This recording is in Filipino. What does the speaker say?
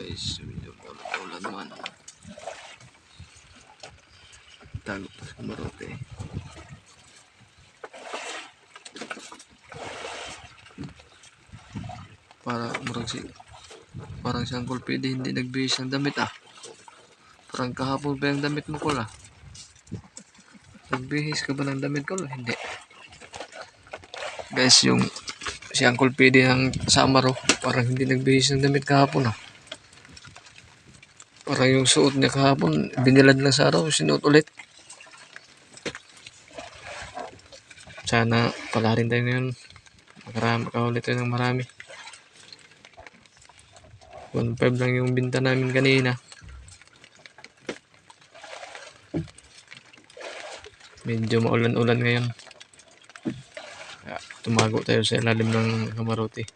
guys, medyo ulan naman. Tago pa sa Marote. Parang si Uncle PD hindi nagbihis ng damit ah. Parang kahapon pa yung damit mo ko lah. Nagbihis ka ba ng damit ko lah? Hindi. Guys, yung si Uncle PD ng Samaro, parang hindi nagbihis ng damit kahapon ah. Parang yung suot niya kahapon, binilad lang sa araw, sinuot ulit. Sana pala rin tayo ngayon. Makaulit tayo ng marami. 1.5 lang yung binta namin kanina. Medyo maulan-ulan ngayon. Tumago tayo sa ilalim ng kamarote.